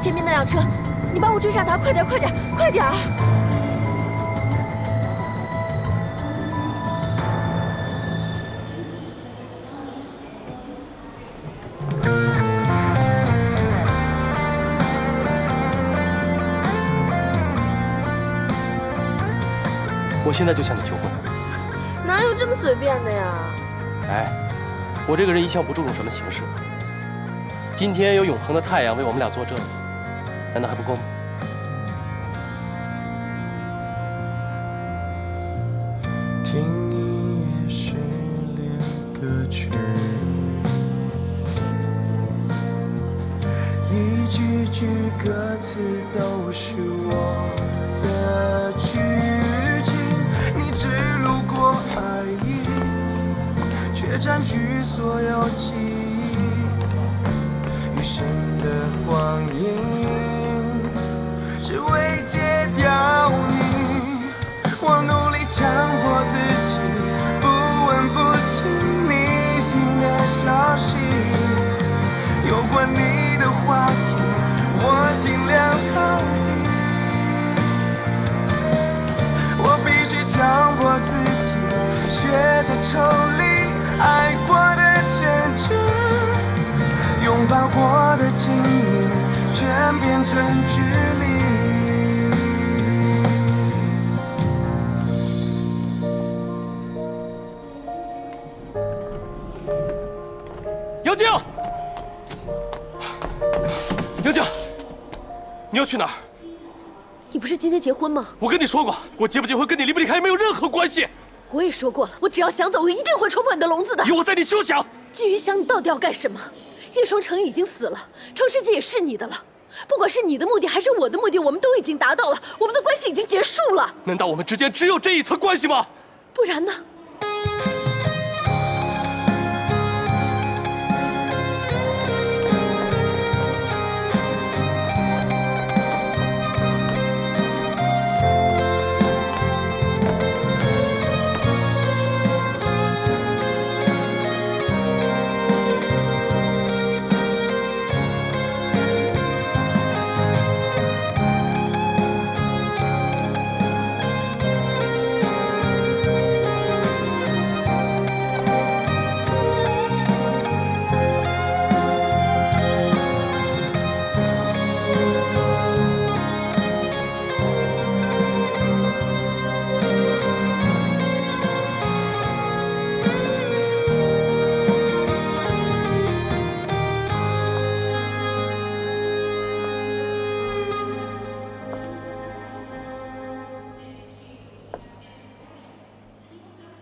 前面那辆车，你帮我追上他，快点，快点，快点！我现在就向你求婚。哪有这么随便的呀？哎，我这个人一向不注重什么形式。今天有永恒的太阳为我们俩作证，难道还不够吗？听一夜失恋歌曲，一句句歌词都是我的剧情，你只路过而已，却占据所有记忆。余生的光阴，只为戒掉你。我努力强迫自己，不闻不听你新的消息。有关你的话题，我尽量逃避。我必须强迫自己，学着抽离爱过的真挚，拥抱过的经历，全变成距离。杨静，杨静，你要去哪儿？你不是今天结婚吗？我跟你说过，我结不结婚跟你离不离开没有任何关系。我也说过了，我只要想走，我一定会冲破你的笼子的。有我在，你休想！季云翔，你到底要干什么？叶双城已经死了，创世界也是你的了。不管是你的目的还是我的目的，我们都已经达到了，我们的关系已经结束了。难道我们之间只有这一层关系吗？不然呢？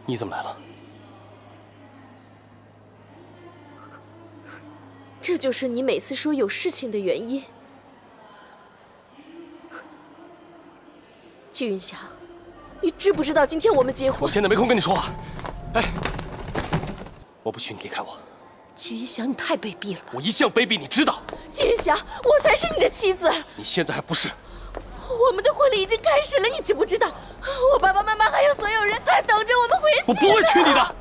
你怎么来了？这就是你每次说有事情的原因。季云翔，你知不知道今天我们结婚？我现在没空跟你说话。哎，我不许你离开我。季云翔，你太卑鄙了！我一向卑鄙，你知道。季云翔，我才是你的妻子。你现在还不是。我们的婚礼已经开始了，你知不知道？我爸爸妈妈还有所有人还等着我们回去。我不会娶你的。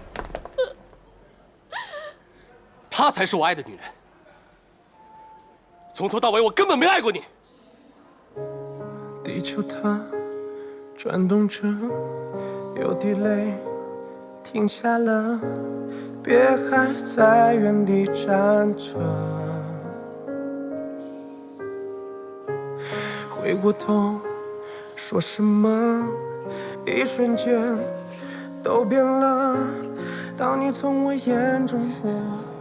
她才是我爱的女人。从头到尾，我根本没爱过你。地球它转动着，有滴泪停下了，别还在原地站着。回过头说什么，一瞬间都变了。当你从我眼中模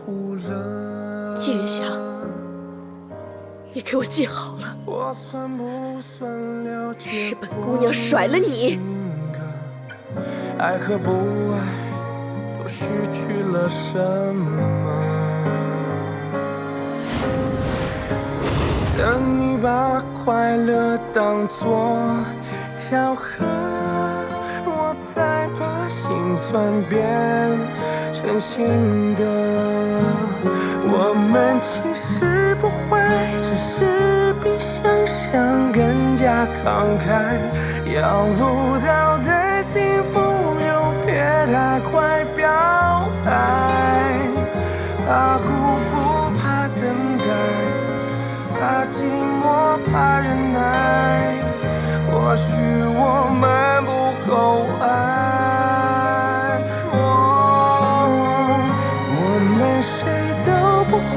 糊了，季云翔，你给我记好了，我算不算了解？是本姑娘甩了你。爱和不爱都失去了什么？等你把快乐当作巧合，我才把心酸变成心得。我们其实不会，只是比想象更加慷慨。要不到的幸福就别太快表态，怕辜负，怕等待，怕寂寞。或许我们不够爱。我们谁都不坏，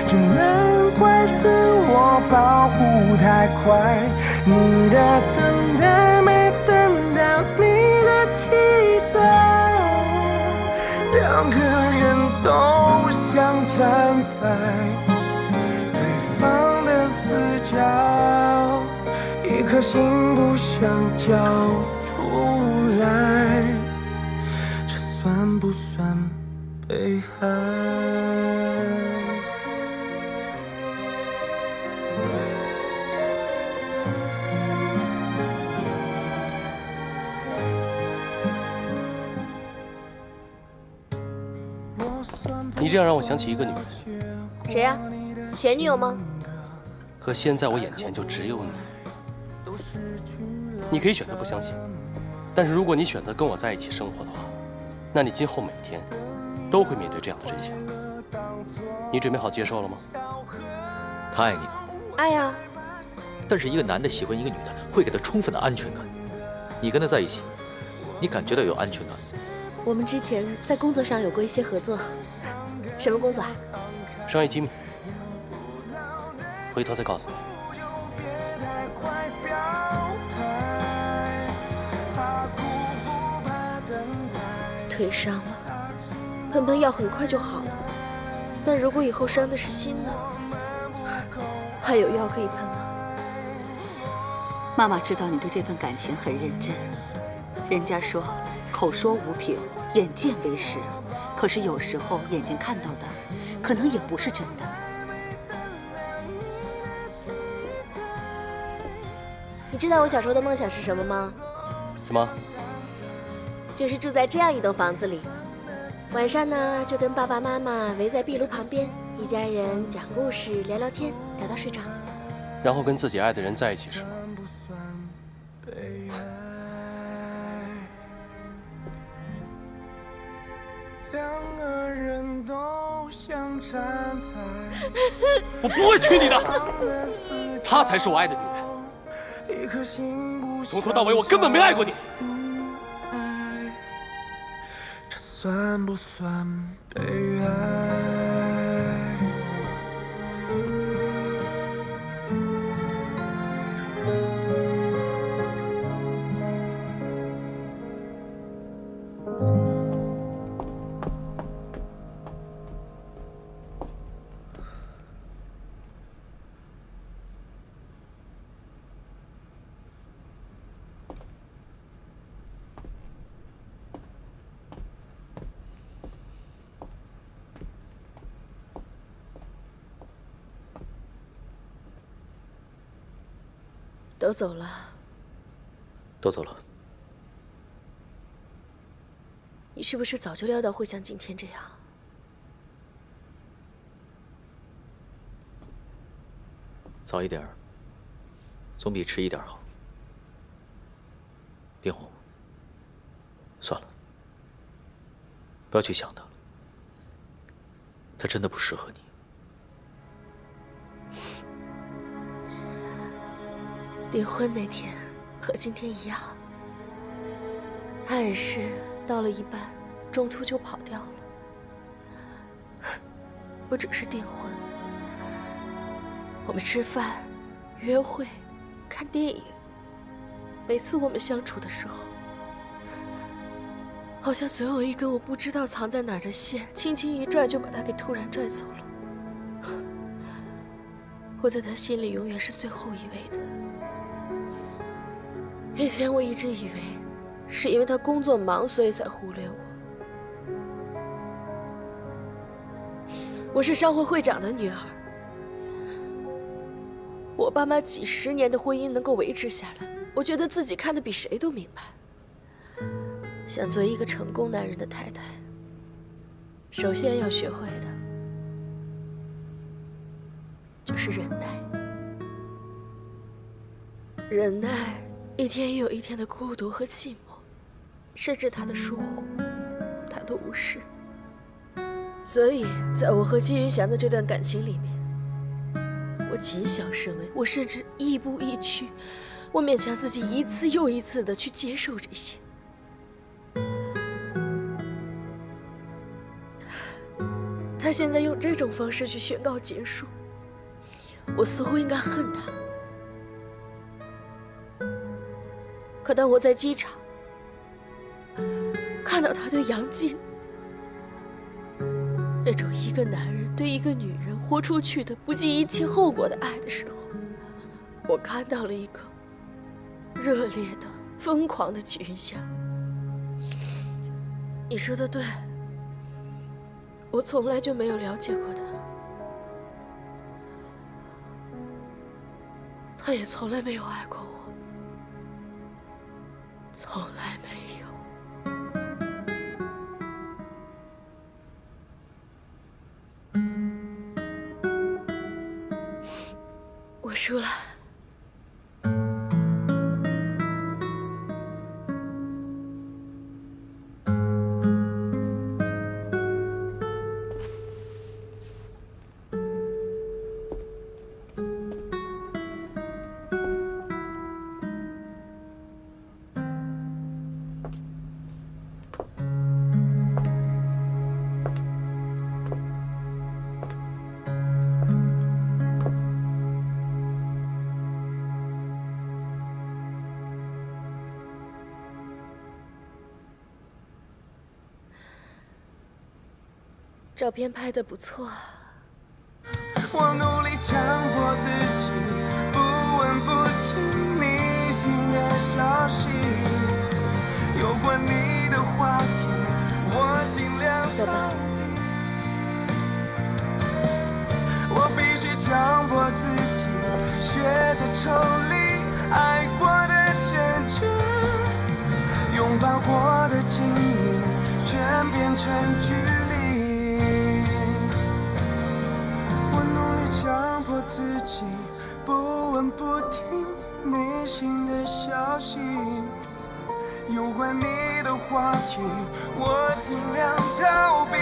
只能怪自我保护太快。你的等待没等到你的期待，两个人都想站在对方的死角，一颗心不想交出来，这算不算被爱？你这样让我想起一个女人，谁呀？前女友吗？可现在我眼前就只有你。你可以选择不相信，但是如果你选择跟我在一起生活的话，那你今后每天都会面对这样的真相。你准备好接受了吗？他爱你吗？爱呀。但是一个男的喜欢一个女的，会给他充分的安全感。你跟他在一起，你感觉到有安全感吗？我们之前在工作上有过一些合作。什么工作啊？商业机密，回头再告诉你。腿伤了，喷喷药很快就好了。但如果以后伤的是心呢？还有药可以喷吗？妈妈知道你对这份感情很认真。人家说，口说无凭，眼见为实。可是有时候眼睛看到的，可能也不是真的。你知道我小时候的梦想是什么吗？什么？就是住在这样一栋房子里，晚上呢就跟爸爸妈妈围在壁炉旁边，一家人讲故事、聊聊天，聊到睡着。然后跟自己爱的人在一起是吗？我不会娶你的，她才是我爱的女人。从头到尾，我根本没爱过你。这算不算被爱？都走了。都走了。你是不是早就料到会像今天这样？早一点总比迟一点好。冰红，算了，不要去想他了，他真的不适合你。订婚那天和今天一样，他也是到了一半，中途就跑掉了。不只是订婚，我们吃饭、约会、看电影，每次我们相处的时候，好像总有一根我不知道藏在哪儿的线，轻轻一拽就把他给突然拽走了。我在他心里永远是最后一位的。以前我一直以为是因为他工作忙，所以才忽略我。我是商会会长的女儿，我爸妈几十年的婚姻能够维持下来，我觉得自己看得比谁都明白。想做一个成功男人的太太，首先要学会的就是忍耐。忍耐一天又一天的孤独和寂寞，甚至他的疏忽，他的无视。所以在我和金云祥的这段感情里面，我谨小慎微，我甚至亦步亦趋，我勉强自己一次又一次的去接受这些。他现在用这种方式去宣告结束，我似乎应该恨他。可当我在机场看到他对杨静那种一个男人对一个女人豁出去的不计一切后果的爱的时候，我看到了一个热烈的、疯狂的季云霞。你说的对，我从来就没有了解过他，他也从来没有爱过我，从来没有。我输了。照片拍得不错。我努力强迫自己不问不听你新的消息，有关你的话题我尽量逃避，我必须强迫自己学着抽离爱过的真挚，拥抱过的亲密全变成距离，强迫自己不问不听你新的消息，有关你的话题我尽量逃避，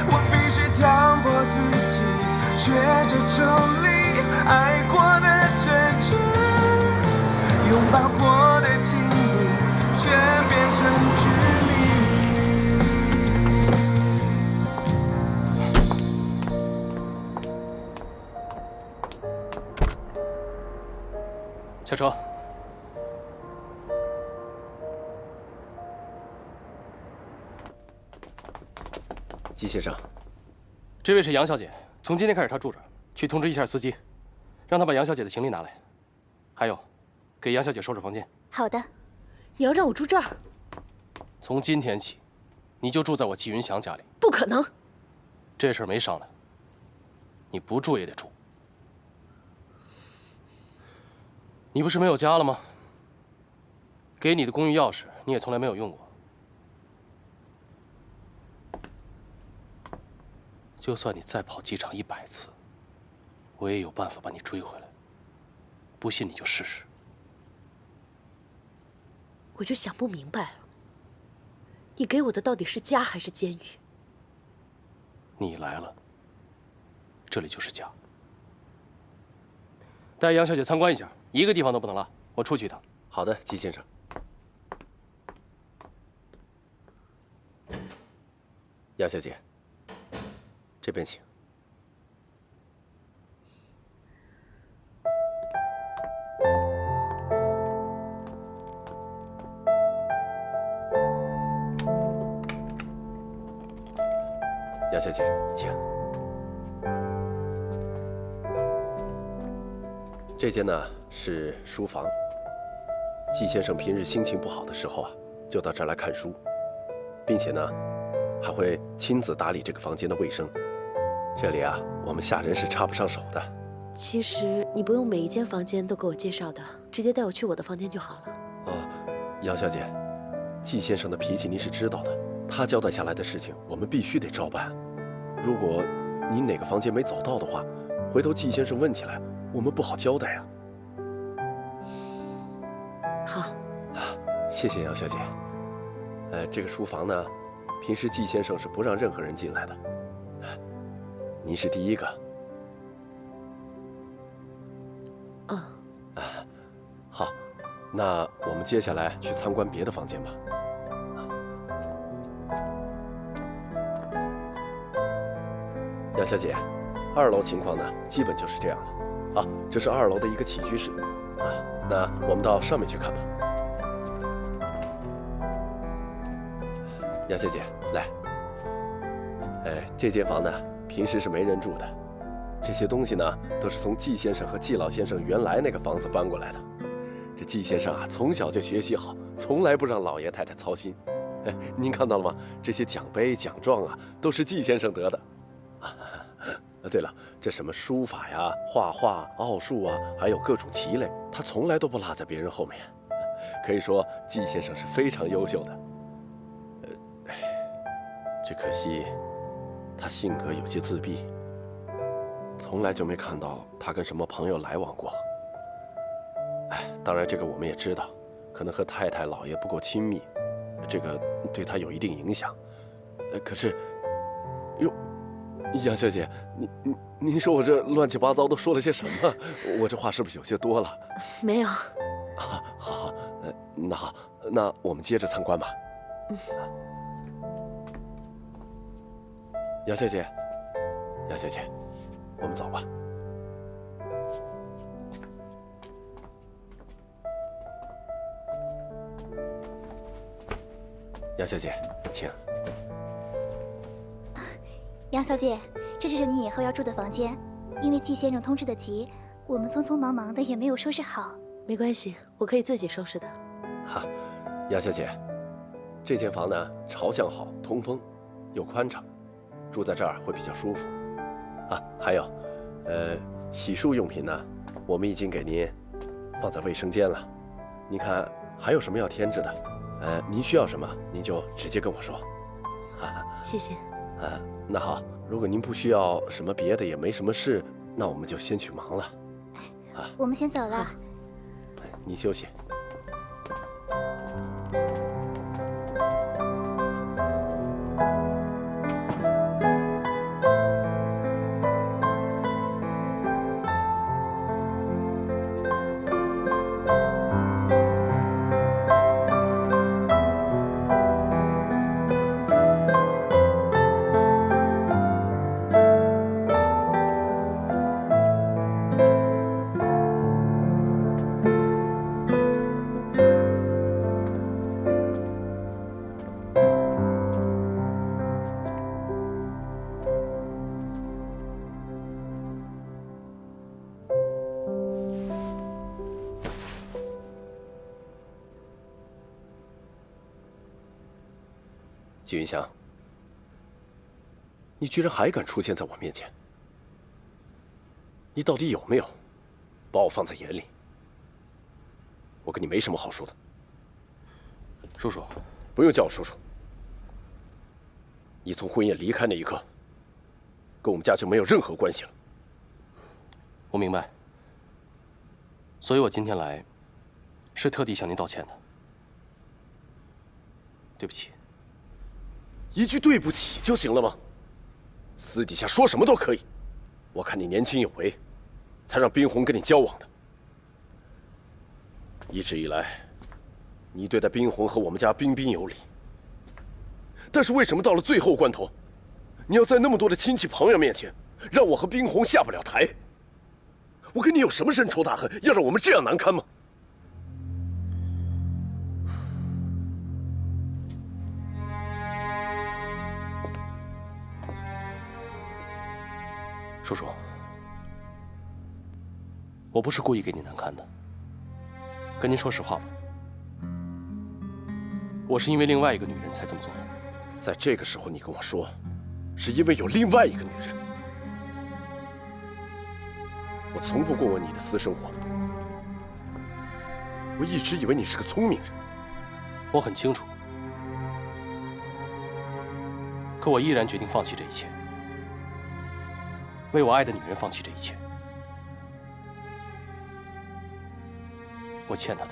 我必须强迫自己学着抽离爱过的真挚，拥抱过的亲密全变成距离。下车。季先生，这位是杨小姐，从今天开始她住这儿，去通知一下司机，让他把杨小姐的行李拿来。还有，给杨小姐收拾房间。好的。你要让我住这儿？从今天起，你就住在我季云祥家里。不可能。这事儿没商量，你不住也得住。你不是没有家了吗？给你的公寓钥匙你也从来没有用过。就算你再跑机场100次，我也有办法把你追回来。不信你就试试。我就想不明白了，你给我的到底是家还是监狱？你来了，这里就是家。带杨小姐参观一下，一个地方都不能落。我出去一趟。好的，季先生。杨小姐，这边请。杨小姐，请。这间呢是书房。季先生平日心情不好的时候啊，就到这儿来看书，并且呢，还会亲自打理这个房间的卫生。这里啊，我们下人是插不上手的。其实你不用每一间房间都给我介绍的，直接带我去我的房间就好了。杨小姐，季先生的脾气您是知道的，他交代下来的事情我们必须得照办。如果你哪个房间没找到的话，回头季先生问起来，我们不好交代啊。好。谢谢杨小姐。这个书房呢，平时季先生是不让任何人进来的，您是第一个。好，那我们接下来去参观别的房间吧。杨小姐，2楼情况呢，基本就是这样了。啊，这是2楼的一个起居室。啊，那我们到上面去看吧。杨小姐，来。这间房呢，平时是没人住的。这些东西呢，都是从季先生和季老先生原来那个房子搬过来的。这季先生啊，从小就学习好，从来不让老爷太太操心。您看到了吗？这些奖杯、奖状啊，都是季先生得的。对了，这什么书法呀、画画、奥数啊，还有各种棋类，他从来都不落在别人后面。可以说，季先生是非常优秀的。只可惜，他性格有些自闭，从来就没看到他跟什么朋友来往过。当然这个我们也知道，可能和太太、老爷不够亲密，这个对他有一定影响。可是，哟，杨小姐，您说我这乱七八糟都说了些什么？我这话是不是有些多了？没有。好，那好，那我们接着参观吧。杨小姐，我们走吧。杨小姐，请。杨小姐，这就是你以后要住的房间。因为季先生通知的急，我们匆匆忙忙的也没有收拾好。没关系，我可以自己收拾的。好，杨小姐，这间房呢，朝向好，通风，又宽敞，住在这儿会比较舒服。啊，还有，洗漱用品呢，我们已经给您放在卫生间了。您看还有什么要添置的？您需要什么，您就直接跟我说。谢谢。那好，如果您不需要什么别的，也没什么事，那我们就先去忙了。我们先走了。您休息。季云香，你居然还敢出现在我面前！你到底有没有把我放在眼里？我跟你没什么好说的。叔叔，不用叫我叔叔。你从婚宴离开那一刻，跟我们家就没有任何关系了。我明白，所以我今天来，是特地向您道歉的。对不起。一句对不起就行了吗？私底下说什么都可以。我看你年轻有为，才让冰红跟你交往的。一直以来，你对待冰红和我们家彬彬有礼。但是为什么到了最后关头，你要在那么多的亲戚朋友面前，让我和冰红下不了台？我跟你有什么深仇大恨，要让我们这样难堪吗？叔叔，我不是故意给你难堪的。跟您说实话吧，我是因为另外一个女人才这么做的。在这个时候，你跟我说，是因为有另外一个女人。我从不过问你的私生活，我一直以为你是个聪明人。我很清楚，可我依然决定放弃这一切。为我爱的女人放弃这一切，我欠她的。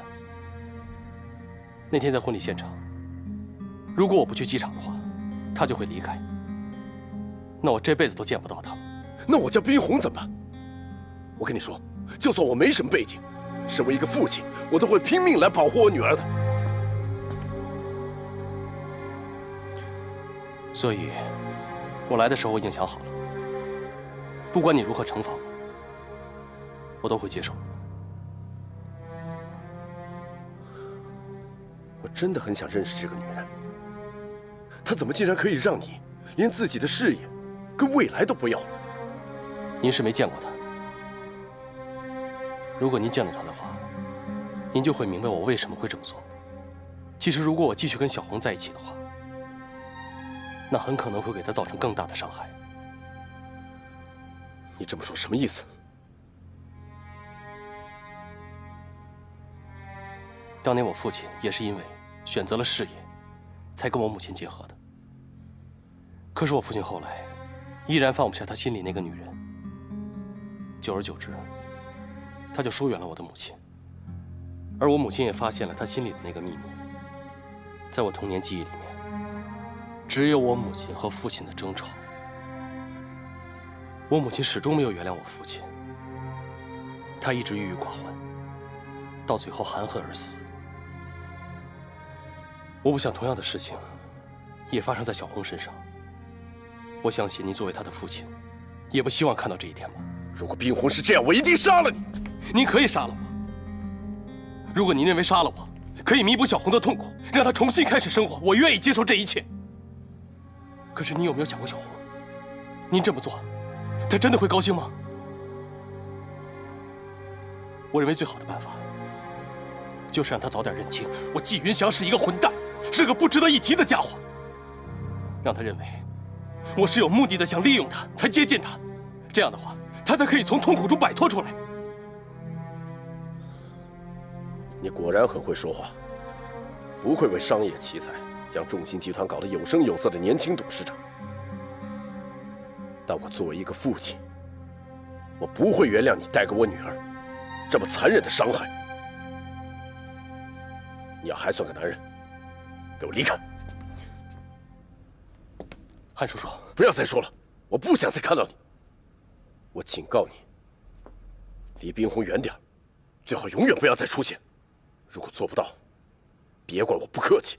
那天在婚礼现场，如果我不去机场的话，她就会离开。那我这辈子都见不到她了。那我叫冰红怎么办？我跟你说，就算我没什么背景，身为一个父亲，我都会拼命来保护我女儿的。所以，我来的时候我已经想好了，不管你如何惩罚我，我都会接受。我真的很想认识这个女人，她怎么竟然可以让你连自己的事业跟未来都不要了？您是没见过她，如果您见到她的话，您就会明白我为什么会这么做。其实，如果我继续跟小红在一起的话，那很可能会给她造成更大的伤害。你这么说什么意思？当年我父亲也是因为选择了事业，才跟我母亲结合的。可是我父亲后来依然放不下他心里那个女人，久而久之，他就疏远了我的母亲。而我母亲也发现了他心里的那个秘密。在我童年记忆里面，只有我母亲和父亲的争吵。我母亲始终没有原谅我父亲，她一直郁郁寡欢，到最后含恨而死。我不想同样的事情也发生在小红身上。我相信您作为她的父亲，也不希望看到这一天吧。如果冰红是这样，我一定杀了你。您可以杀了我。如果您认为杀了我可以弥补小红的痛苦，让她重新开始生活，我愿意接受这一切。可是你有没有想过小红？您这么做，她真的会高兴吗？我认为最好的办法，就是让她早点认清，我纪云祥是一个混蛋，是个不值得一提的家伙。让她认为，我是有目的的想利用她，才接近她。这样的话，她才可以从痛苦中摆脱出来。你果然很会说话，不愧为商业奇才，将众鑫集团搞得有声有色的年轻董事长。但我作为一个父亲，我不会原谅你带给我女儿这么残忍的伤害。你要还算个男人，给我离开！韩叔叔，不要再说了，我不想再看到你。我警告你，离冰红远点，最好永远不要再出现。如果做不到，别怪我不客气。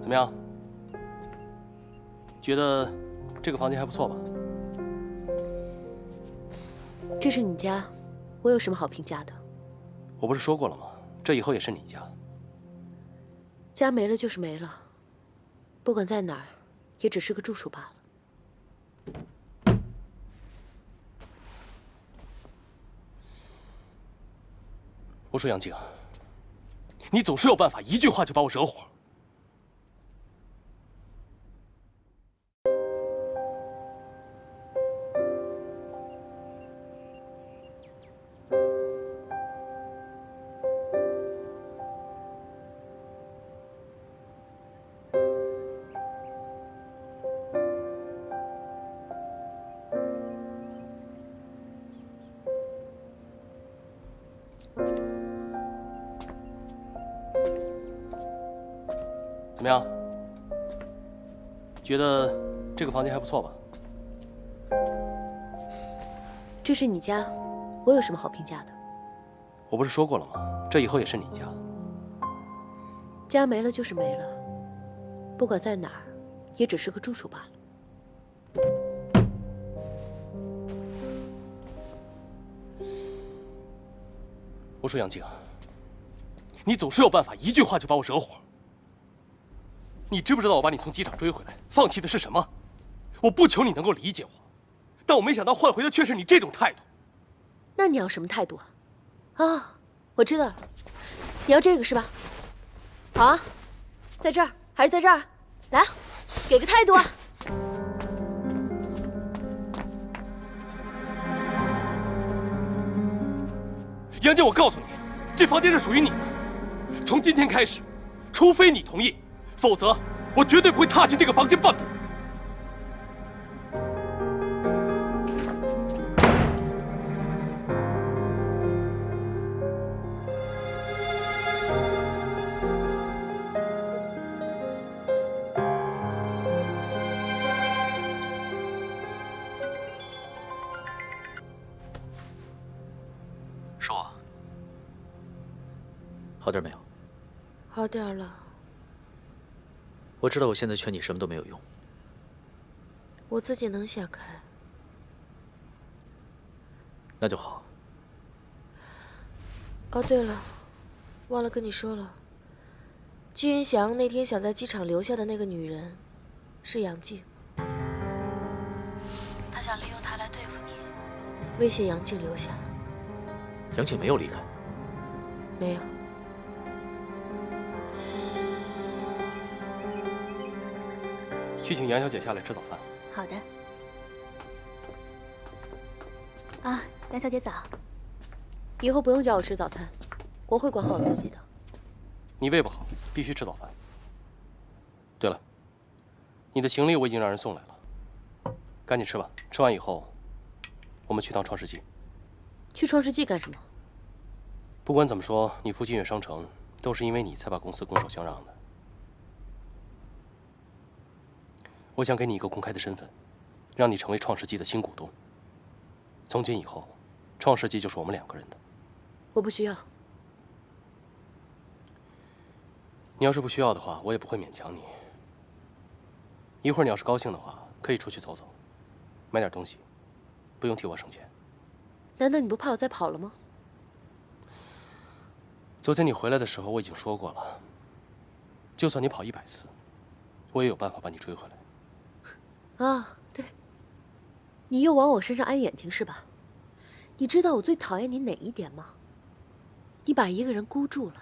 怎么样？觉得这个房间还不错吧？这是你家，我有什么好评价的？我不是说过了吗？这以后也是你家。家没了就是没了，不管在哪儿，也只是个住处罢了。我说杨静，你总是有办法，一句话就把我惹火。怎么样？觉得这个房间还不错吧？这是你家，我有什么好评价的？我不是说过了吗？这以后也是你家。家没了就是没了，不管在哪儿，也只是个住处罢了。我说杨静，你总是有办法一句话就把我惹火。你知不知道我把你从机场追回来，放弃的是什么？我不求你能够理解我，但我没想到换回的却是你这种态度。那你要什么态度啊？啊，我知道了，你要这个是吧？好啊，在这儿还是在这儿？来，给个态度啊！杨静，我告诉你，这房间是属于你的。从今天开始，除非你同意，否则我绝对不会踏进这个房间半步。是我。好点没有？好点了。我知道我现在劝你什么都没有用。我自己能想开。那就好。哦，对了，忘了跟你说了，季云祥那天想在机场留下的那个女人，是杨静。他想利用她来对付你，威胁杨静留下。杨静没有离开。没有。去请杨小姐下来吃早饭。好的。啊，杨小姐早。以后不用叫我吃早餐，我会管好我自己的。你胃不好，必须吃早饭。对了，你的行李我已经让人送来了，赶紧吃吧。吃完以后，我们去趟创世纪。去创世纪干什么？不管怎么说，你父亲越商城都是因为你才把公司拱手相让的。我想给你一个公开的身份，让你成为创世纪的新股东。从今以后，创世纪就是我们2个人的。我不需要。你要是不需要的话，我也不会勉强你。一会儿你要是高兴的话，可以出去走走，买点东西，不用替我省钱。难道你不怕我再跑了吗？昨天你回来的时候，我已经说过了，就算你跑100次，我也有办法把你追回来。啊，对，你又往我身上安眼睛是吧？你知道我最讨厌你哪一点吗？你把一个人箍住了，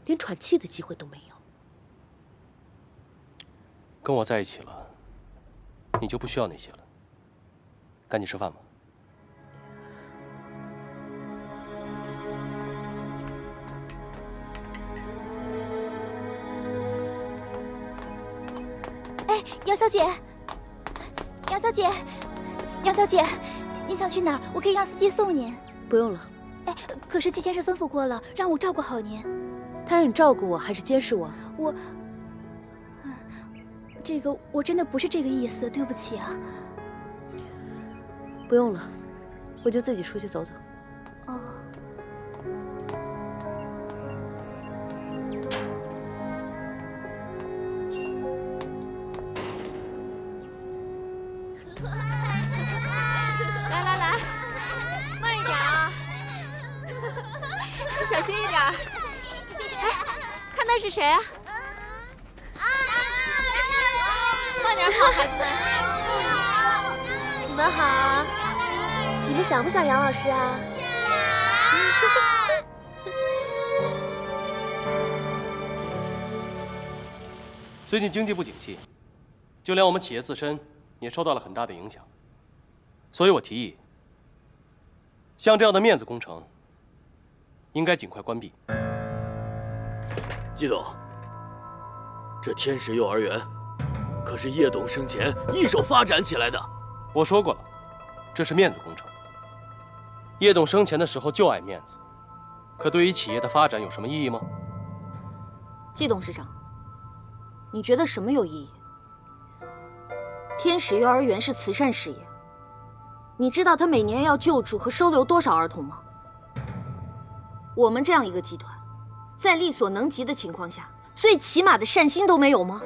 连喘气的机会都没有。跟我在一起了，你就不需要那些了。赶紧吃饭吧。哎，杨小姐，杨小姐，杨小姐，您想去哪儿？我可以让司机送您。不用了。哎，可是季先生吩咐过了，让我照顾好您。他让你照顾我，还是监视我？这个我真的不是这个意思，对不起啊。不用了，我就自己出去走走。哦。来来来，慢一点啊，小心一点。哎，看那是谁啊？慢点跑，孩子们。你们好，你们想不想杨老师啊？最近经济不景气，就连我们企业自身也受到了很大的影响。所以我提议，像这样的面子工程，应该尽快关闭。季董，这天使幼儿园可是叶董生前一手发展起来的。我说过了，这是面子工程。叶董生前的时候就爱面子，可对于企业的发展有什么意义吗？季董事长，你觉得什么有意义？天使幼儿园是慈善事业，你知道他每年要救助和收留多少儿童吗？我们这样一个集团，在力所能及的情况下，最起码的善心都没有吗？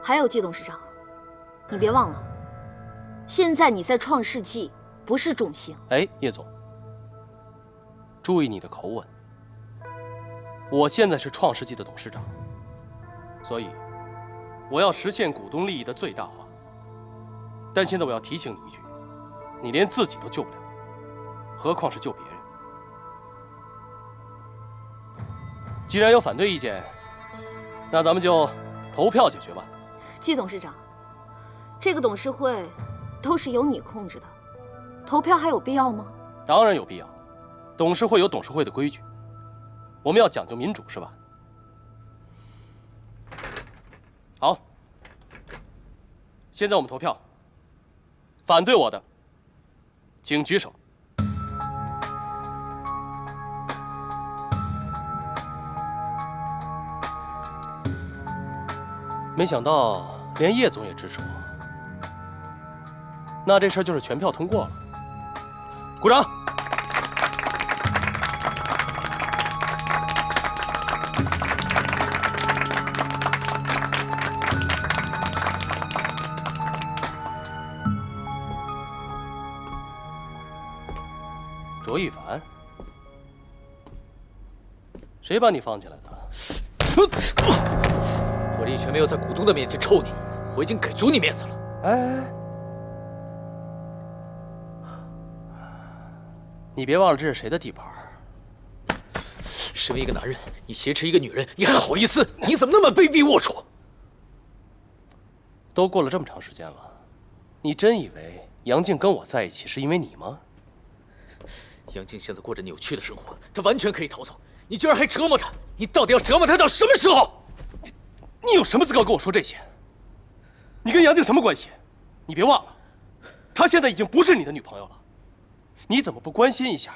还有季董事长，你别忘了，现在你在创世纪不是种姓。哎，叶总，你别忘了，现在你在创世纪不是种姓。 你在创世纪不是种姓。 你在创世纪不是种姓。 你在创世纪不是种姓。 你在创世纪不是种姓。 你在创世纪不是种姓。 你在创世纪不是种姓。 你在创世纪不是种姓。 哎，叶总，注意你的口吻。我现在是创世纪的董事长，所以我要实现股东利益的最大化。但现在我要提醒你一句，你连自己都救不了，何况是救别人。既然有反对意见，那咱们就投票解决吧。季董事长，这个董事会都是由你控制的，投票还有必要吗？当然有必要，董事会有董事会的规矩，我们要讲究民主，是吧？好，现在我们投票，反对我的，请举手。没想到连叶总也支持我，那这事儿就是全票通过了。鼓掌！卓一凡，谁把你放进来的？我这一拳没有在股东的面前抽你，我已经给足你面子了。哎，你别忘了这是谁的地盘。身为一个男人，你挟持一个女人，你还好意思？你怎么那么卑鄙龌龊？都过了这么长时间了，你真以为杨静跟我在一起是因为你吗？杨静现在过着扭曲的生活，她完全可以逃走，你居然还折磨她，你到底要折磨她到什么时候？你有什么资格跟我说这些？你跟杨静什么关系？你别忘了，她现在已经不是你的女朋友了。你怎么不关心一下，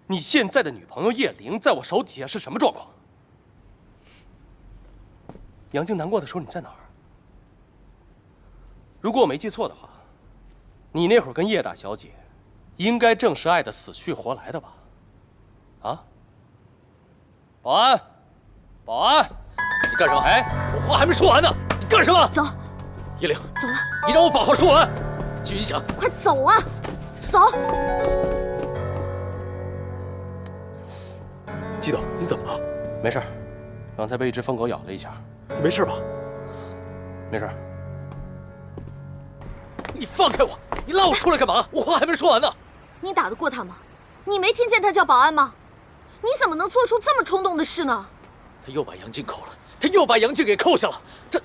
你现在的女朋友叶玲在我手底下是什么状况？杨静难过的时候你在哪儿？如果我没记错的话，你那会儿跟叶大小姐，应该正是爱得死去活来的吧？啊？保安，保安！你干什么？哎，我话还没说完呢，你干什么？走，叶玲，走了。你让我把话说完。季云翔，快走啊！走。季董，你怎么了？没事，刚才被一只疯狗咬了一下。你没事吧？没事。你放开我！你拉我出来干嘛？我话还没说完呢。你打得过他吗？你没听见他叫保安吗？你怎么能做出这么冲动的事呢？他又把杨静扣了，他又把杨静给扣下了。他，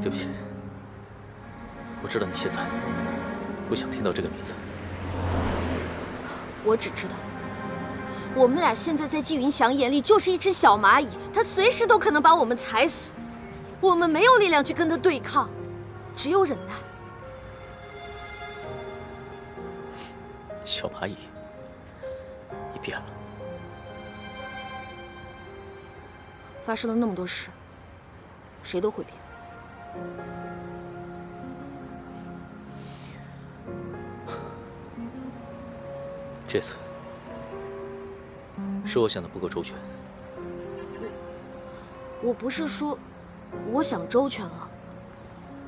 对不起，我知道你现在不想听到这个名字。我只知道，我们俩现在在季云翔眼里就是一只小蚂蚁，他随时都可能把我们踩死。我们没有力量去跟他对抗，只有忍耐。小蚂蚁，你变了。发生了那么多事，谁都会变。这次是我想的不够周全。我不是说我想周全了，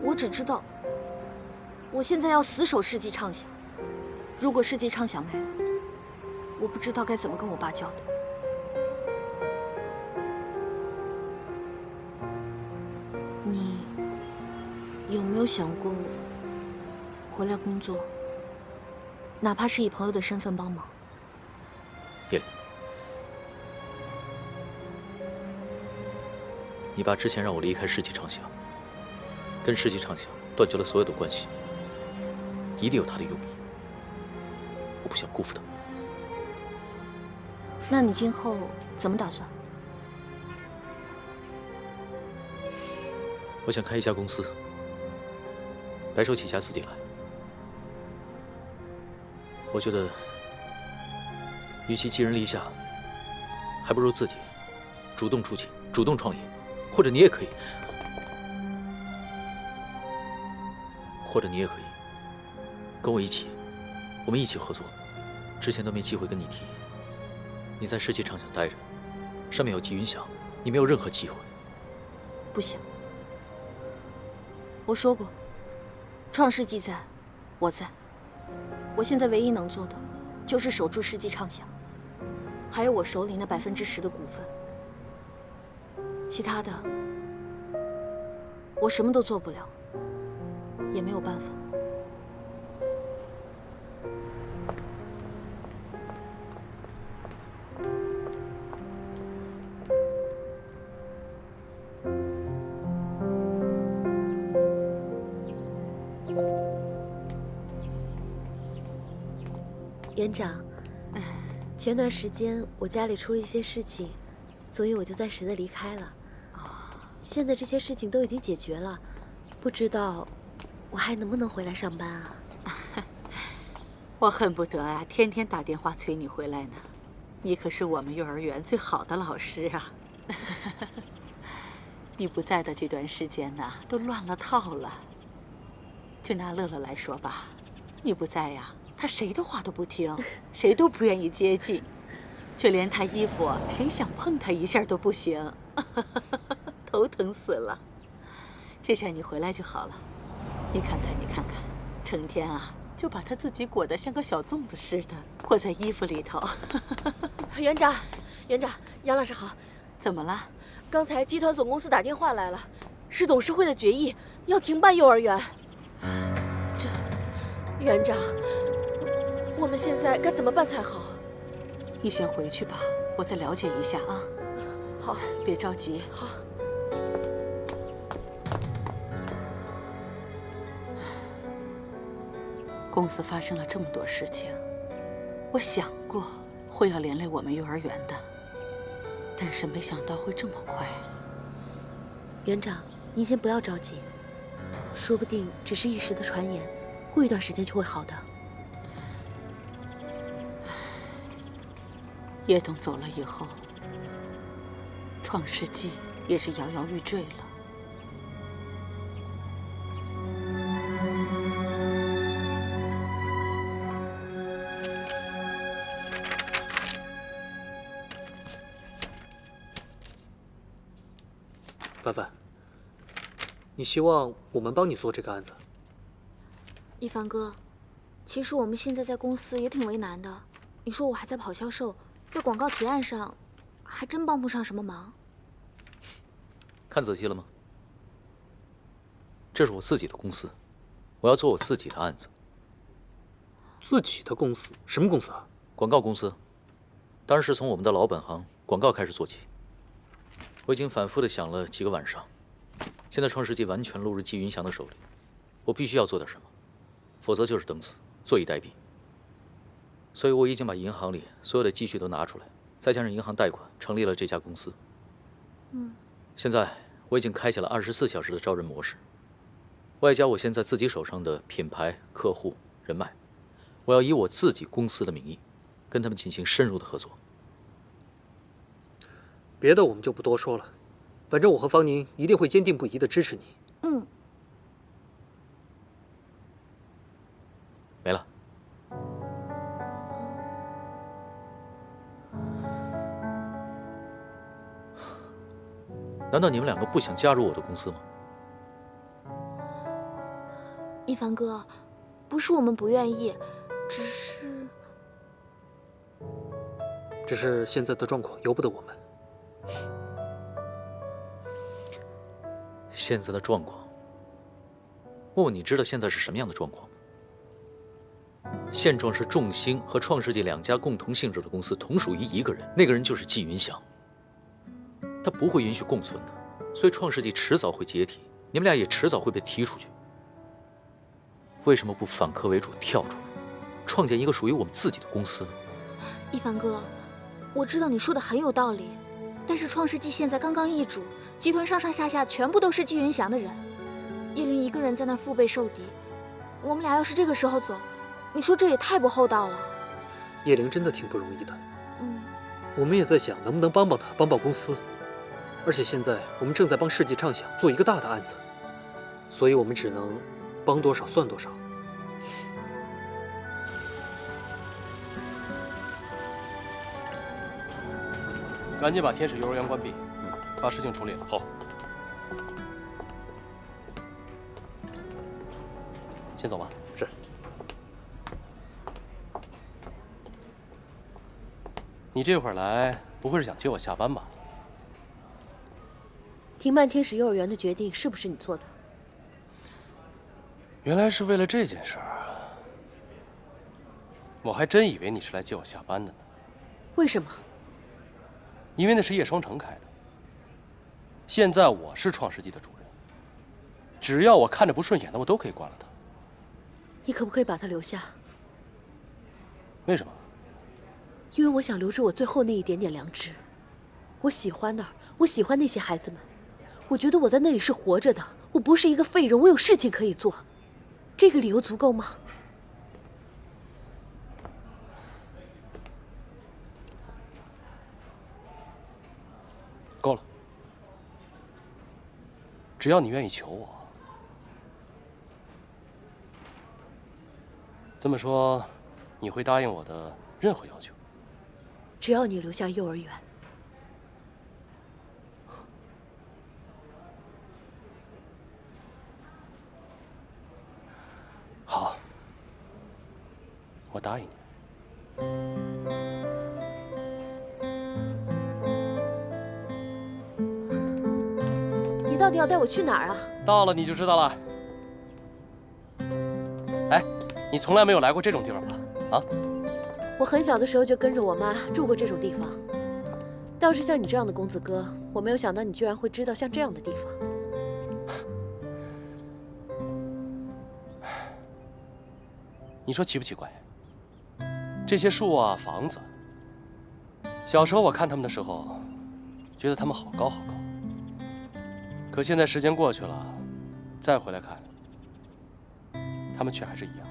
我只知道我现在要死守世纪畅想。如果世纪畅想没了，我不知道该怎么跟我爸交代。你有没有想过回来工作，哪怕是以朋友的身份帮忙？叶玲，你爸之前让我离开世纪畅想，跟世纪畅想断绝了所有的关系，一定有他的用意。我不想辜负他。那你今后怎么打算？我想开一家公司，白手起家自己来。我觉得，与其寄人篱下，还不如自己主动出击，主动创业。或者你也可以，跟我一起，我们一起合作。之前都没机会跟你提。你在世纪畅想待着，上面有季云翔，你没有任何机会。不行，我说过，创世纪在，我在。我现在唯一能做的，就是守住世纪畅想，还有我手里那10%的股份。其他的，我什么都做不了，也没有办法。园长，前段时间我家里出了一些事情，所以我就暂时的离开了。现在这些事情都已经解决了，不知道我还能不能回来上班啊？我恨不得啊，天天打电话催你回来呢。你可是我们幼儿园最好的老师啊！你不在的这段时间呢，都乱了套了。就拿乐乐来说吧，你不在呀，他谁的话都不听，谁都不愿意接近，就连他衣服，谁想碰他一下都不行，头疼死了。这下你回来就好了，你看看，你看看，成天啊就把他自己裹得像个小粽子似的，裹在衣服里头。园长，杨老师好。怎么了？刚才集团总公司打电话来了，是董事会的决议，要停办幼儿园。这，园长，我们现在该怎么办才好？你先回去吧，我再了解一下啊。好，别着急。好。公司发生了这么多事情，我想过会要连累我们幼儿园的，但是没想到会这么快。园长，您先不要着急，说不定只是一时的传言，过一段时间就会好的。叶董走了以后，创世纪也是摇摇欲坠了。凡凡，你希望我们帮你做这个案子？一凡哥，其实我们现在在公司也挺为难的。你说我还在跑销售，在广告提案上，还真帮不上什么忙。看仔细了吗？这是我自己的公司，我要做我自己的案子。自己的公司？什么公司啊？广告公司，当然是从我们的老本行广告开始做起。我已经反复的想了几个晚上，现在创世纪完全落入季云祥的手里，我必须要做点什么，否则就是等死，坐以待毙。所以我已经把银行里所有的积蓄都拿出来，再加上银行贷款，成立了这家公司。现在我已经开启了24小时的招人模式，外加我现在自己手上的品牌、客户、人脉，我要以我自己公司的名义，跟他们进行深入的合作。别的我们就不多说了，反正我和方宁一定会坚定不移地支持你。没了。难道你们两个不想加入我的公司吗？一凡哥，不是我们不愿意，只是现在的状况由不得我们。现在的状况，问问你知道现在是什么样的状况吗？现状是众星和创世纪2家共同性质的公司同属于一个人，那个人就是季云祥。他不会允许共存的，所以创世纪迟早会解体，你们俩也迟早会被踢出去。为什么不反客为主跳出来，创建一个属于我们自己的公司呢？一凡哥，我知道你说的很有道理，但是创世纪现在刚刚易主，集团上上下下全部都是季云祥的人，叶灵一个人在那腹背受敌，我们俩要是这个时候走，你说这也太不厚道了。叶灵真的挺不容易的。我们也在想能不能帮帮他，帮帮公司。而且现在我们正在帮世纪畅想做一个大的案子，所以我们只能帮多少算多少。赶紧把天使幼儿园关闭，把事情处理了。好。先走吧。是。你这会儿来，不会是想接我下班吧？停办天使幼儿园的决定是不是你做的？原来是为了这件事儿啊！我还真以为你是来接我下班的呢。为什么？因为那是叶双城开的。现在我是创世纪的主人，只要我看着不顺眼的，我都可以关了它。你可不可以把他留下？为什么？因为我想留住我最后那一点点良知。我喜欢那儿，我喜欢那些孩子们，我觉得我在那里是活着的，我不是一个废人，我有事情可以做。这个理由足够吗？够了。只要你愿意求我。这么说，你会答应我的任何要求？只要你留下幼儿园。好，我答应你。你到底要带我去哪儿啊？到了你就知道了。哎，你从来没有来过这种地方吧？啊？我很小的时候就跟着我妈住过这种地方。倒是像你这样的公子哥，我没有想到你居然会知道像这样的地方。你说奇不奇怪？这些树啊，房子，小时候我看他们的时候，觉得他们好高好高。可现在时间过去了，再回来看，他们却还是一样。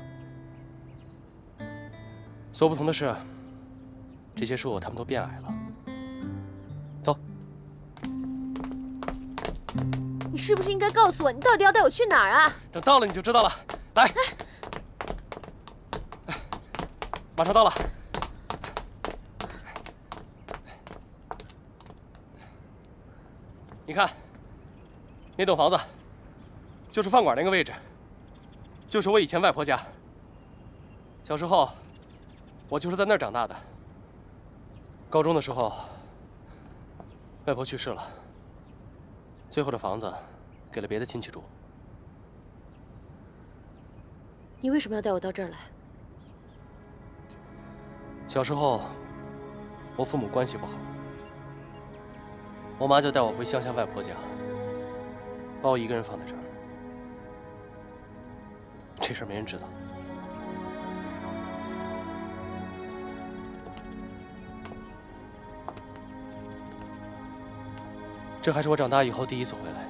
所不同的是，这些树它们都变矮了。走。你是不是应该告诉我，你到底要带我去哪儿啊？等到了你就知道了。来。马上到了。你看，那栋房子，就是饭馆那个位置，就是我以前外婆家。小时候，我就是在那儿长大的。高中的时候，外婆去世了，最后的房子给了别的亲戚住。你为什么要带我到这儿来？小时候，我父母关系不好，我妈就带我回乡下外婆家，把我一个人放在这儿。这事儿没人知道。这还是我长大以后第一次回来。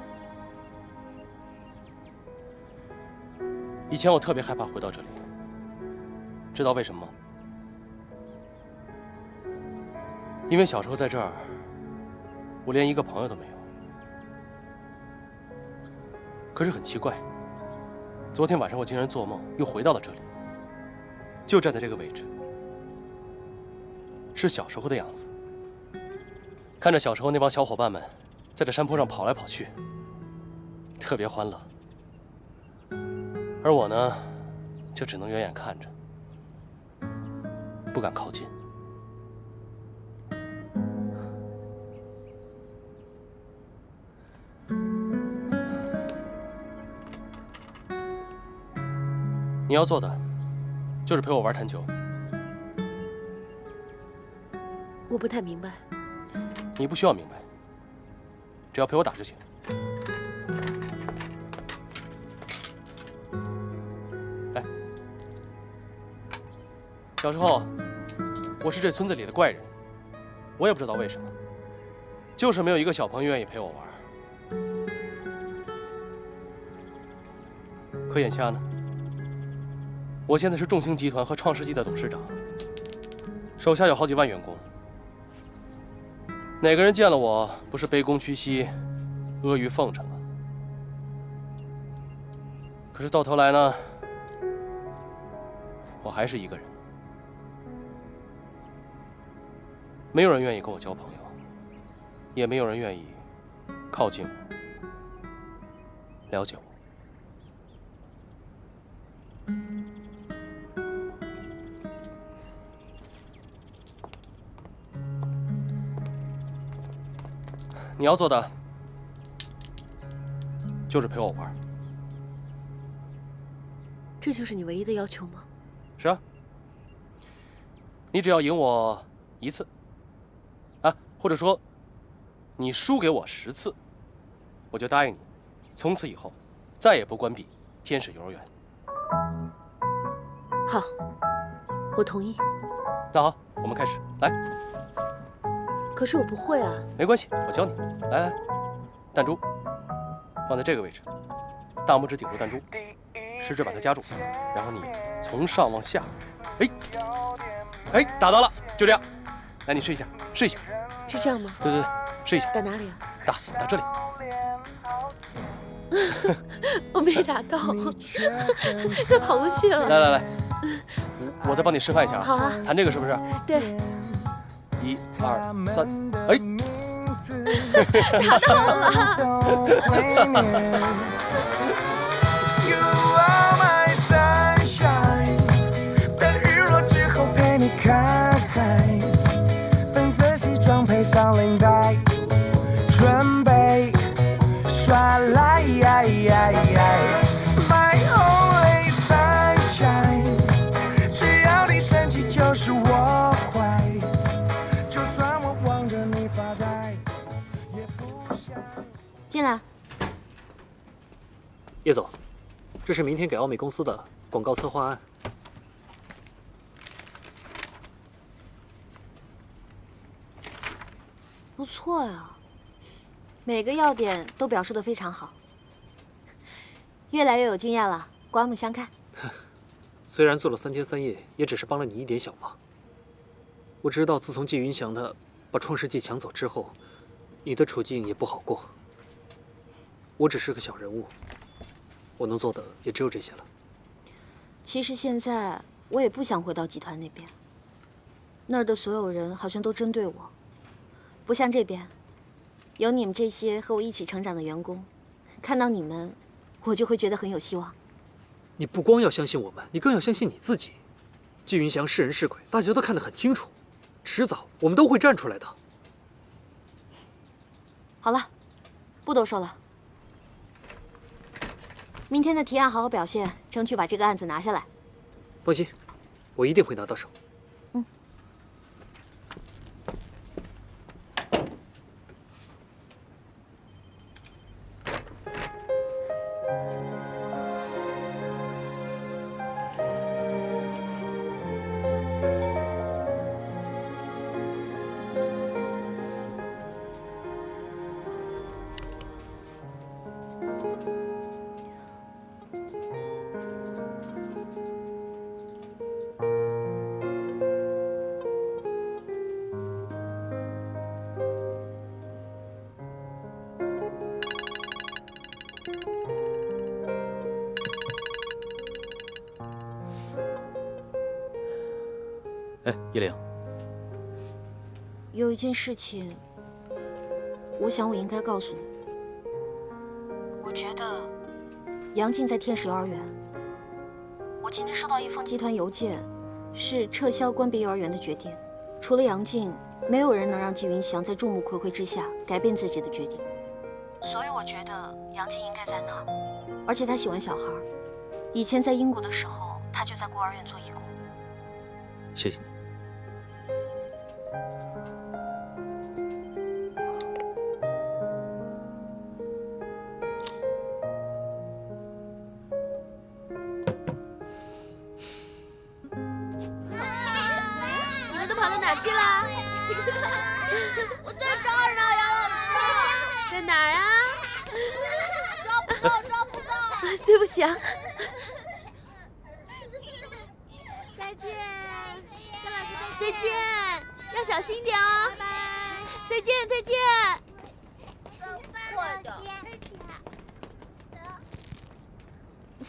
以前我特别害怕回到这里，知道为什么吗？因为小时候在这儿，我连一个朋友都没有。可是很奇怪，昨天晚上我竟然做梦又回到了这里，就站在这个位置，是小时候的样子。看着小时候那帮小伙伴们在这山坡上跑来跑去，特别欢乐。而我呢，就只能远远看着，不敢靠近。你要做的，就是陪我玩弹球。我不太明白。你不需要明白，只要陪我打就行。来，小时候我是这村子里的怪人，我也不知道为什么，就是没有一个小朋友愿意陪我玩。可眼下呢？我现在是众星集团和创世纪的董事长，手下有好几万员工。哪个人见了我不是卑躬屈膝、阿谀奉承啊？可是到头来呢，我还是一个人，没有人愿意跟我交朋友，也没有人愿意靠近我、了解我。你要做的就是陪我玩。这就是你唯一的要求吗？是啊，你只要赢我1次，啊，或者说你输给我10次，我就答应你，从此以后再也不关闭天使幼儿园。好，我同意。那好，我们开始，来。可是我不会啊。没关系，我教你。来来，弹珠放在这个位置，大拇指顶住弹珠，食指把它夹住，然后你从上往下，哎，打到了，就这样。来，你试一下，试一下。是这样吗？对对对，试一下。打哪里啊？打这里。我没打到，他跑过去了。来，我再帮你示范一下啊。好啊。弹这个是不是？对。1、2、3，哎，打到了。等日落之后陪你看海，粉色西装配上领带，准备耍赖。My only sunshine， 只要你生气就是我坏，就算我望着你发呆，也不想。进来。叶总，这是明天给奥美公司的广告策划案。不错呀，每个要点都表述得非常好，越来越有经验了，刮目相看。虽然做了3天3夜，也只是帮了你一点小忙。我知道，自从季云翔他把创世纪抢走之后，你的处境也不好过。我只是个小人物，我能做的也只有这些了。其实现在我也不想回到集团那边，那儿的所有人好像都针对我，不像这边，有你们这些和我一起成长的员工，看到你们，我就会觉得很有希望。你不光要相信我们，你更要相信你自己。季云翔是人是鬼，大家都看得很清楚，迟早我们都会站出来的。好了，不多说了。明天的提案好好表现，争取把这个案子拿下来。放心，我一定会拿到手。哎，依玲，有一件事情，我想我应该告诉你。我觉得杨静在天使幼儿园。我今天收到一封集团邮件，是撤销关闭幼儿园的决定。除了杨静，没有人能让季云翔在众目睽睽之下改变自己的决定。所以我觉得杨静应该在那儿，而且她喜欢小孩。以前在英国的时候，她就在孤儿院做义工。谢谢你。你们都跑到哪去了？我在找你呢，杨老师。在哪儿啊？找不到。对不起啊。再见，姜老师再见，要小心点哦。拜拜。再见，再见。快点。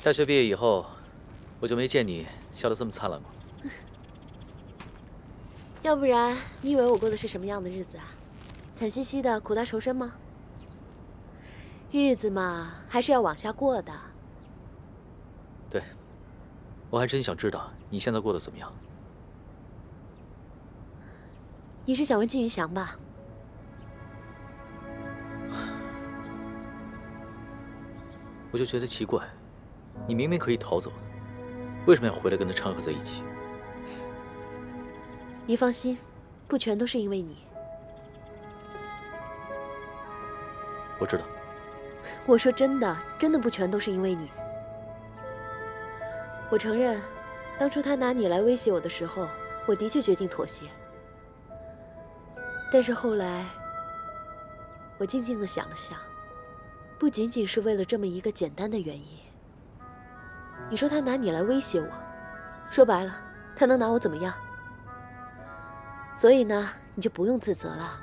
大学毕业以后，我就没见你笑得这么灿烂过。要不然你以为我过的是什么样的日子啊？惨兮兮的，苦大仇深吗？日子嘛，还是要往下过的。对，我还真想知道你现在过得怎么样。你是想问季云翔吧？我就觉得奇怪，你明明可以逃走的，为什么要回来跟他掺和在一起？你放心，不全都是因为你。我知道。我说真的，真的不全都是因为你。我承认，当初他拿你来威胁我的时候，我的确决定妥协。但是后来，我静静地想了想，不仅仅是为了这么一个简单的原因。你说他拿你来威胁我，说白了，他能拿我怎么样？所以呢，你就不用自责了。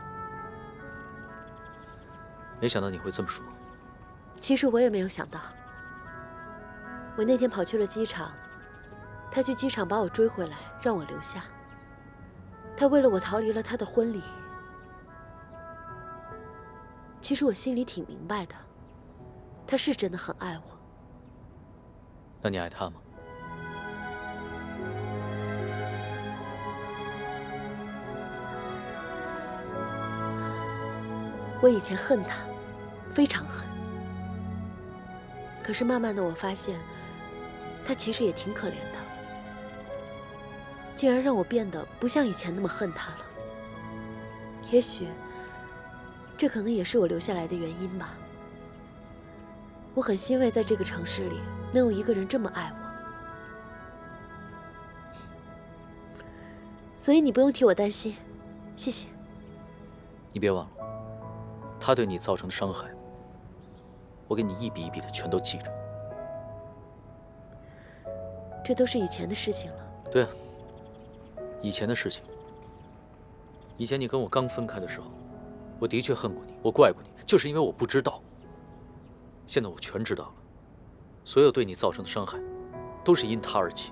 没想到你会这么说。其实我也没有想到，我那天跑去了机场，他去机场把我追回来，让我留下。他为了我逃离了他的婚礼。其实我心里挺明白的，他是真的很爱我。那你爱他吗？我以前恨他，非常恨。可是慢慢的，我发现，他其实也挺可怜的，竟然让我变得不像以前那么恨他了。也许，这可能也是我留下来的原因吧。我很欣慰，在这个城市里能有一个人这么爱我，所以你不用替我担心，谢谢。你别忘了，他对你造成的伤害，我给你一笔一笔的全都记着。这都是以前的事情了。对啊，以前的事情。以前你跟我刚分开的时候，我的确恨过你，我怪过你，就是因为我不知道。现在我全知道了，所有对你造成的伤害，都是因他而起。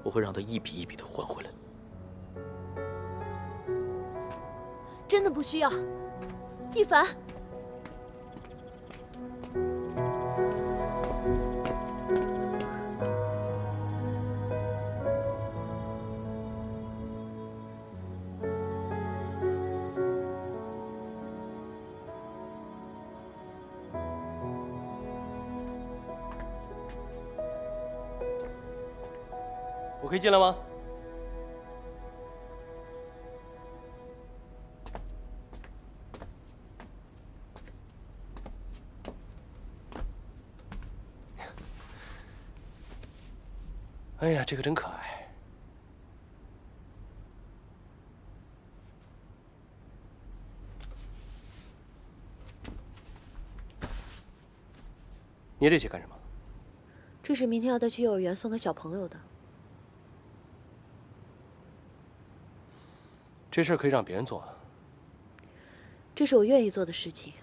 我会让他一笔一笔的还回来。真的不需要，一凡。我可以进来吗？哎呀，这个真可爱。捏这些干什么？这是明天要带去幼儿园送给小朋友的。这事儿可以让别人做啊。这是我愿意做的事情。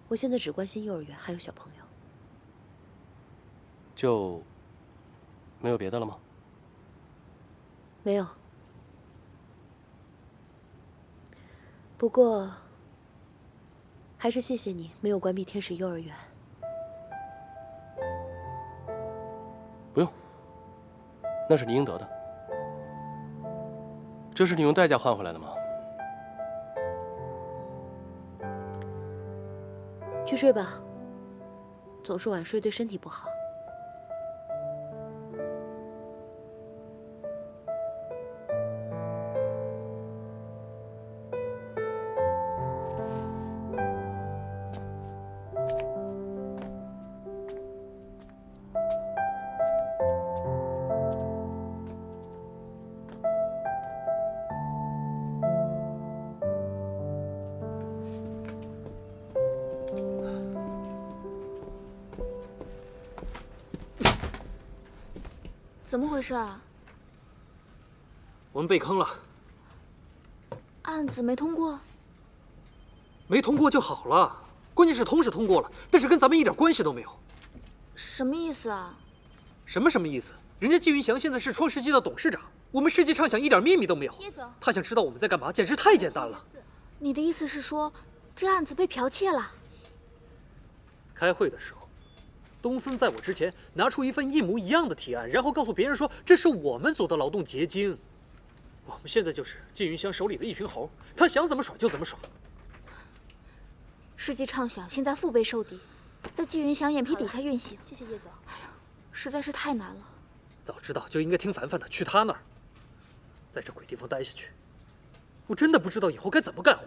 我现在只关心幼儿园还有小朋友。就没有别的了吗？没有。不过，还是谢谢你没有关闭天使幼儿园。不用，那是你应得的。这是你用代价换回来的吗？去睡吧，总是晚睡对身体不好。怎么回事啊？我们被坑了，案子没通过？没通过就好了。关键是通是通过了，但是跟咱们一点关系都没有。什么意思啊？什么意思？人家季云祥现在是创世纪的董事长，我们世纪畅想一点秘密都没有。他想知道我们在干嘛，简直太简单了。你的意思是说，这案子被剽窃了？开会的时候，东森在我之前拿出一份一模一样的提案，然后告诉别人说这是我们组的劳动结晶。我们现在就是季云祥手里的一群猴，他想怎么耍就怎么耍。世纪畅想现在腹背受敌，在纪云祥眼皮底下运行。谢谢叶总。哎呀，实在是太难了。早知道就应该听凡凡的，去他那儿。在这鬼地方待下去，我真的不知道以后该怎么干活。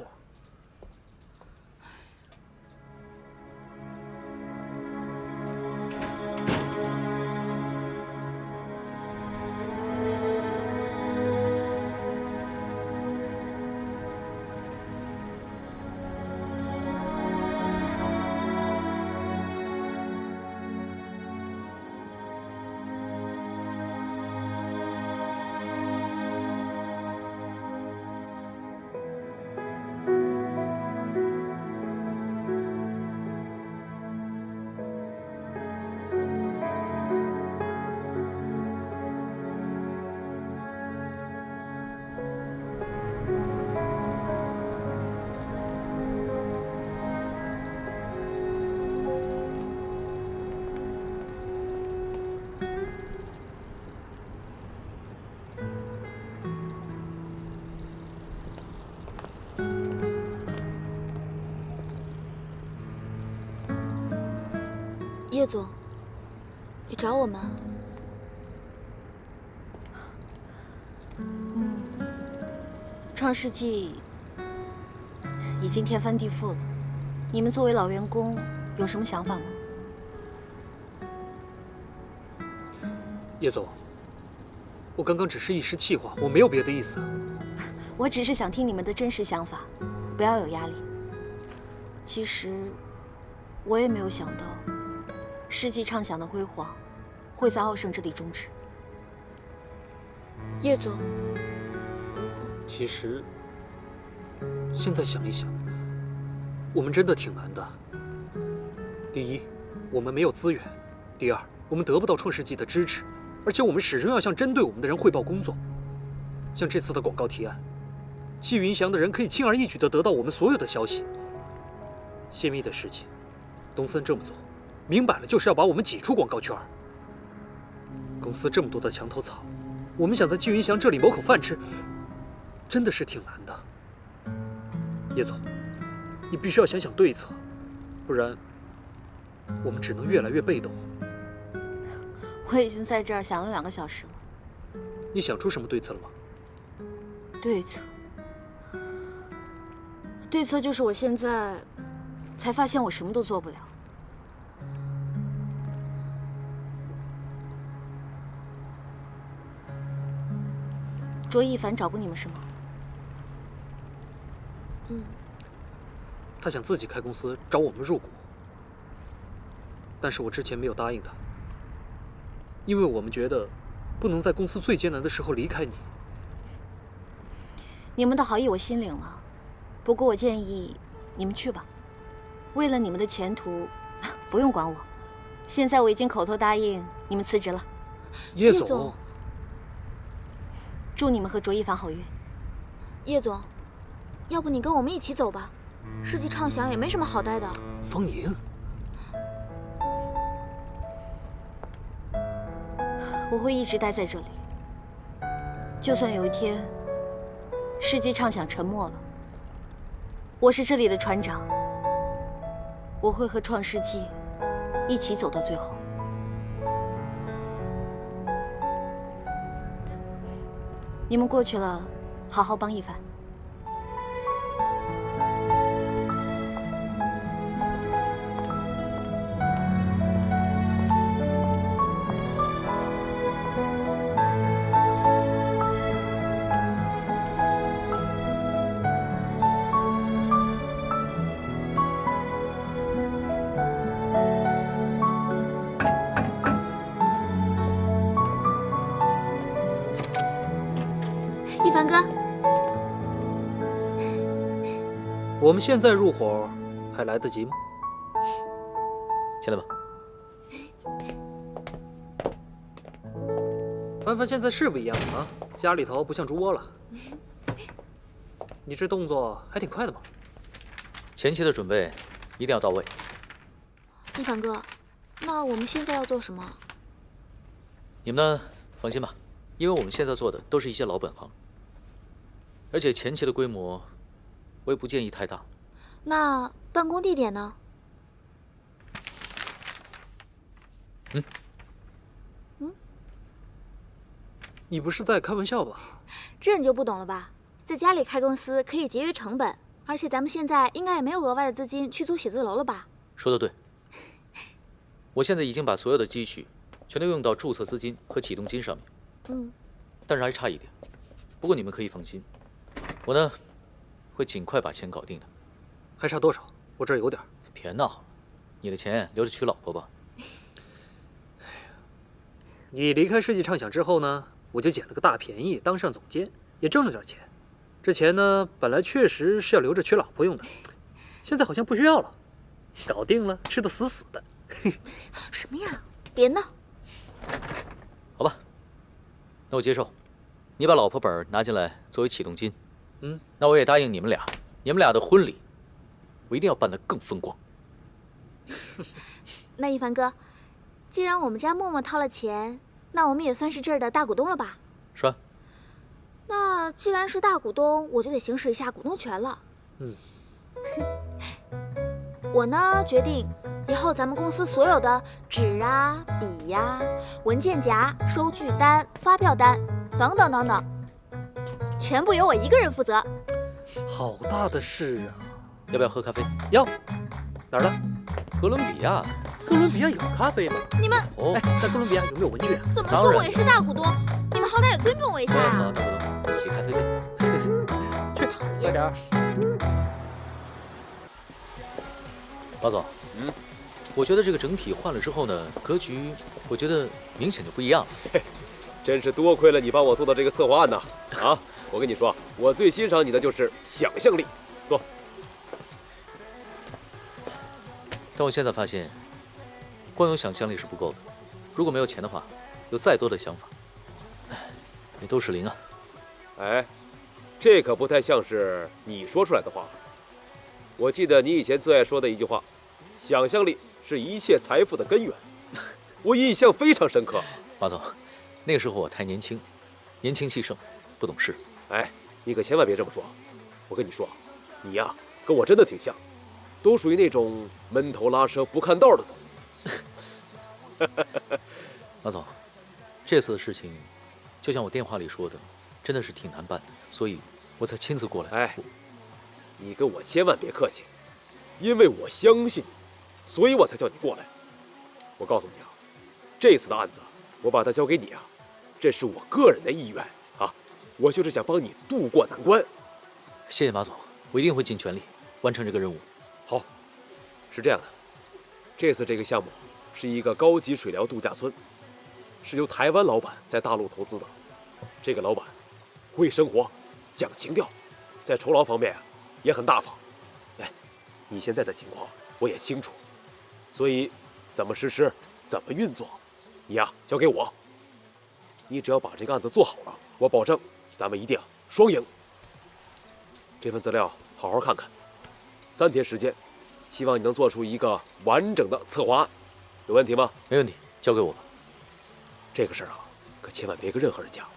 叶总，你找我吗？创世纪已经天翻地覆了，你们作为老员工有什么想法吗？叶总，我刚刚只是一时气话，我没有别的意思。我只是想听你们的真实想法，不要有压力。其实，我也没有想到，世纪畅想的辉煌会在傲盛这里终止。叶总，其实，现在想一想，我们真的挺难的。第一，我们没有资源；第二，我们得不到创世纪的支持，而且我们始终要向针对我们的人汇报工作。像这次的广告提案，纪云祥的人可以轻而易举地得到我们所有的消息。泄密的事情，东森这么做，明摆了就是要把我们挤出广告圈。公司这么多的墙头草，我们想在纪云祥这里谋口饭吃，真的是挺难的。叶总，你必须要想想对策，不然我们只能越来越被动。我已经在这儿想了2个小时了。你想出什么对策了吗？对策就是我现在才发现我什么都做不了。卓一凡找过你们是吗？他想自己开公司找我们入股，但是我之前没有答应他，因为我们觉得不能在公司最艰难的时候离开你。你们的好意我心领了，不过我建议你们去吧。为了你们的前途，不用管我。现在我已经口头答应你们辞职了。叶总，祝你们和卓一凡好运。叶总，要不你跟我们一起走吧？世纪畅想也没什么好待的。方宁，我会一直待在这里，就算有一天世纪畅想沉没了，我是这里的船长，我会和创世纪一起走到最后。你们过去了，好好帮一凡。一凡哥，我们现在入伙还来得及吗？进来吧。凡凡现在是不一样了啊，家里头不像猪窝了。你这动作还挺快的嘛。前期的准备一定要到位。一凡哥，那我们现在要做什么？你们呢，放心吧，因为我们现在做的都是一些老本行，而且前期的规模，我也不建议太大。那办公地点呢？你不是在开玩笑吧？这你就不懂了吧？在家里开公司可以节约成本，而且咱们现在应该也没有额外的资金去租写字楼了吧？说得对，我现在已经把所有的积蓄全都用到注册资金和启动金上面。但是还差一点。不过你们可以放心，我呢会尽快把钱搞定的。还差多少？我这儿有点。别闹了，你的钱留着娶老婆吧。你离开世纪畅想之后呢，我就捡了个大便宜，当上总监，也挣了点钱。这钱呢，本来确实是要留着娶老婆用的，现在好像不需要了。搞定了，吃得死死的。什么呀？别闹。好吧，那我接受。你把老婆本拿进来作为启动金。那我也答应你们俩的婚礼，我一定要办得更风光。那一凡哥，既然我们家默默掏了钱，那我们也算是这儿的大股东了吧？是啊。那既然是大股东，我就得行使一下股东权了。我呢决定，以后咱们公司所有的纸啊、笔呀、文件夹、收据单、发票单等等等等，全部由我一个人负责。好大的事啊！要不要喝咖啡？要。哪儿的？哥伦比亚。哥伦比亚有咖啡吗？你们哎，在哥伦比亚有没有文具啊？怎么说我也是大股东，你们好歹也尊重我一下啊！好，大股东，洗咖啡杯。去，快点儿。老总，我觉得这个整体换了之后呢，格局我觉得明显就不一样了。嘿，真是多亏了你帮我做的这个策划案呐！啊，我跟你说，我最欣赏你的就是想象力。坐。但我现在发现，光有想象力是不够的，如果没有钱的话，有再多的想法，也都是零啊。哎，这可不太像是你说出来的话。我记得你以前最爱说的一句话：“想象力是一切财富的根源。”我印象非常深刻。马总，那个时候我太年轻，年轻气盛，不懂事。哎，你可千万别这么说。我跟你说，你呀，跟我真的挺像，都属于那种闷头拉车不看道的走。马总，这次的事情，就像我电话里说的，真的是挺难办的，所以我才亲自过来。哎，你跟我千万别客气，因为我相信你，所以我才叫你过来。我告诉你啊，这次的案子我把它交给你啊，这是我个人的意愿啊，我就是想帮你渡过难关。谢谢马总，我一定会尽全力完成这个任务。好，是这样的，这次这个项目是一个高级水疗度假村，是由台湾老板在大陆投资的。这个老板会生活，讲情调，在酬劳方面也很大方。哎，你现在的情况我也清楚，所以怎么实施，怎么运作，你呀交给我。你只要把这个案子做好了，我保证咱们一定双赢。这份资料好好看看，3天时间，希望你能做出一个完整的策划案，有问题吗？没问题，交给我吧。这个事儿啊，可千万别跟任何人讲，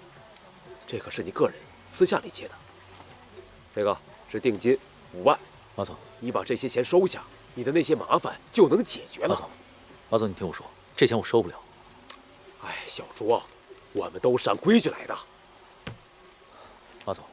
这可是你个人私下里结的。这个是定金5万，马总，你把这些钱收下，你的那些麻烦就能解决了。马总，你听我说，这钱我收不了。哎，小卓，我们都是按规矩来的。马总。